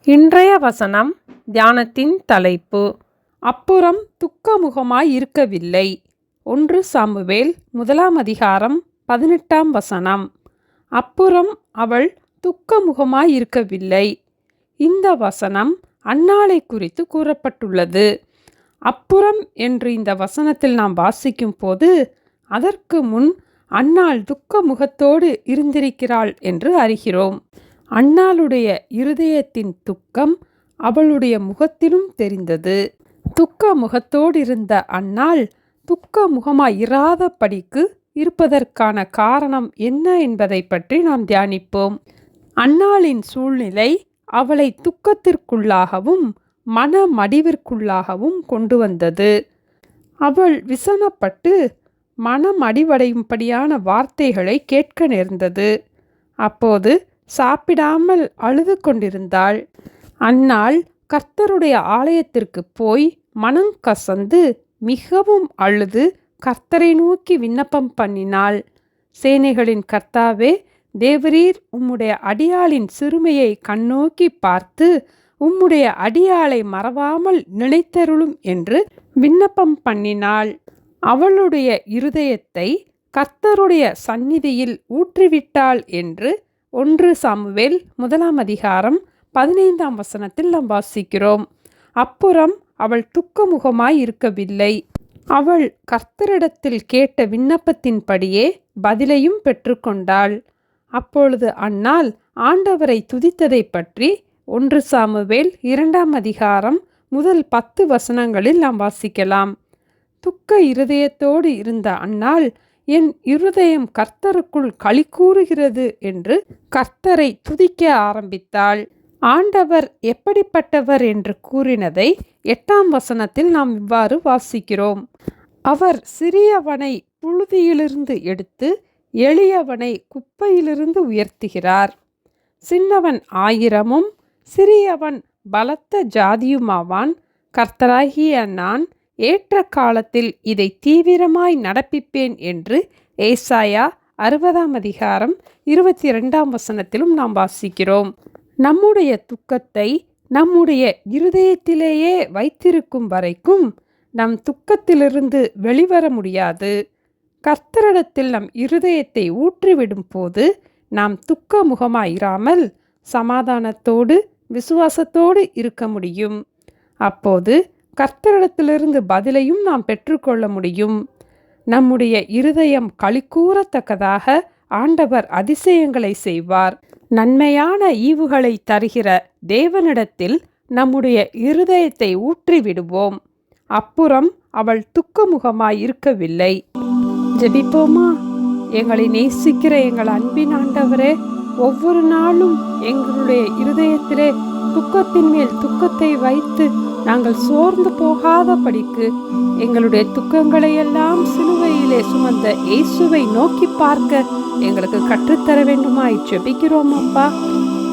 இன்றைய வசனம் தியானத்தின் தலைப்பு அப்புறம் துக்கமுகமாய் இருக்கவில்லை. 1 சாமுவேல் 1 வசனம். அப்புறம் அவள் துக்கமுகமாய் இருக்கவில்லை. இந்த வசனம் அன்னாளை குறித்து கூறப்பட்டுள்ளது. அப்புறம் என்று இந்த வசனத்தில் நாம் வாசிக்கும் போது அதற்கு முன் அன்னாள் துக்கமுகத்தோடு இருந்திருக்கிறாள் என்று அறிகிறோம். அன்னாளுடைய இருதயத்தின் துக்கம் அவளுடைய முகத்திலும் தெரிந்தது. துக்க முகத்தோடிருந்த அன்னாள் துக்க முகமாய் இராதபடிக்கு இருப்பதற்கான காரணம் என்ன என்பதை பற்றி நாம் தியானிப்போம். அன்னாளின் சூழ்நிலை அவளை துக்கத்திற்குள்ளாகவும் மனமடிவிற்குள்ளாகவும் கொண்டு வந்தது. அவள் விசனப்பட்டு மனமடிவடையும்படியான வார்த்தைகளை கேட்க நேர்ந்தது. அப்போது சாப்பிடாமல் அழுது கொண்டிருந்தாள். அன்னாள் கர்த்தருடைய ஆலயத்திற்கு போய் மனங்கசந்து மிகவும் அழுது கர்த்தரை நோக்கி விண்ணப்பம் பண்ணினாள். சேனைகளின் கர்த்தாவே, தேவரீர் உம்முடைய அடியாளின் சிறுமையை கண்ணோக்கி பார்த்து உம்முடைய அடியாளை மறவாமல் நினைத்தருளும் என்று விண்ணப்பம் பண்ணினாள். அவளுடைய இருதயத்தை கர்த்தருடைய சந்நிதியில் ஊற்றிவிட்டாள் என்று 1 சாமுவேல் 1 வசனத்தில் நாம் வாசிக்கிறோம். அப்புறம் அவள் துக்கமுகமாய் இருக்கவில்லை. அவள் கர்த்தரிடத்தில் கேட்ட விண்ணப்பத்தின்படியே பதிலையும் பெற்றுக்கொண்டாள். அப்பொழுது அன்னாள் ஆண்டவரை துதித்ததை பற்றி 1 சாமுவேல் 2 முதல் 10 வசனங்களில் நாம் வாசிக்கலாம். துக்க இருதயத்தோடு இருந்த அன்னாள், என் இருதயம் கர்த்தருக்குள் களி கூறுகிறது என்று கர்த்தரை துதிக்க ஆரம்பித்தாள். ஆண்டவர் எப்படிப்பட்டவர் என்று கூறினதை 8 வசனத்தில் நாம் இவ்வாறு வாசிக்கிறோம். அவர் சிறியவனை புழுதியிலிருந்து எடுத்து எளியவனை குப்பையிலிருந்து உயர்த்துகிறார். சின்னவன் 1000 சிறியவன் பலத்த ஜாதியுமாவான். கர்த்தராகிய நான் ஏற்ற காலத்தில் இதை தீவிரமாய் நடப்பிப்பேன் என்று ஏசாயா 60 வசனத்திலும் நாம் வாசிக்கிறோம். நம்முடைய துக்கத்தை நம்முடைய இருதயத்திலேயே வைத்திருக்கும் வரைக்கும் நம் துக்கத்திலிருந்து வெளிவர முடியாது. கர்த்தரிடத்தில் நம் இருதயத்தை ஊற்றிவிடும் போது நாம் துக்க முகமாயிராமல் சமாதானத்தோடு விசுவாசத்தோடு இருக்க முடியும். அப்போது கர்த்தரிடத்திலிருந்து பதிலையும் நாம் பெற்றுக்கொள்ள முடியும். நம்முடைய இருதயம் களிகூறத்தக்கதாக ஆண்டவர் அதிசயங்களை செய்வார். நன்மையான ஈவுகளை தருகிற தேவனிடத்தில் நம்முடைய இருதயத்தை ஊற்றிவிடுவோம். அப்புறம் அவள் துக்கமுகமாய் இருக்கவில்லை. ஜெபிப்போமா? எங்களை நேசிக்கிற எங்கள் அன்பின் ஆண்டவரே, ஒவ்வொரு நாளும் எங்களுடைய இருதயத்திலே துக்கத்தின் மேல் துக்கத்தை வைத்து நாங்கள் சோர்ந்து போகாதபடிக்கு எங்களுடைய துக்கங்களை எல்லாம் சிலுவையிலே சுமந்த இயேசுவை நோக்கி பார்க்க எங்களுக்கு கற்றுத்தர வேண்டுமாய் ஜெபிக்கிறோம் அப்பா.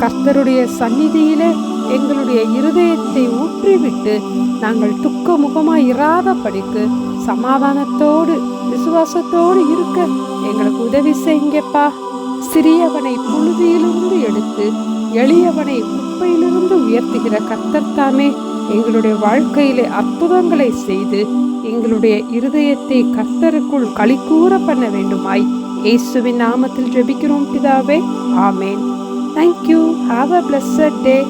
கர்த்தருடைய சந்நிதியிலே எங்களுடைய இருதயத்தை ஊற்றிவிட்டு நாங்கள் துக்க முகமாய் இராதபடிக்கு சமாதானத்தோடு விசுவாசத்தோடு இருக்க எங்களுக்கு உதவி செய்யுங்கப்பா. சிறியவனை புழுதியிலிருந்து எடுத்து எளியவனை குப்பையிலிருந்து உயர்த்துகிற கர்த்தர் தாமே எங்களுடைய வாழ்க்கையிலே அற்புதங்களை செய்து எங்களுடைய இருதயத்தை கர்த்தருக்குள் களிகூற பண்ண வேண்டுமாய் இயேசுவின் நாமத்தில் ஜெபிக்கிறோம் பிதாவே. ஆமேன். Thank you. Have a blessed day.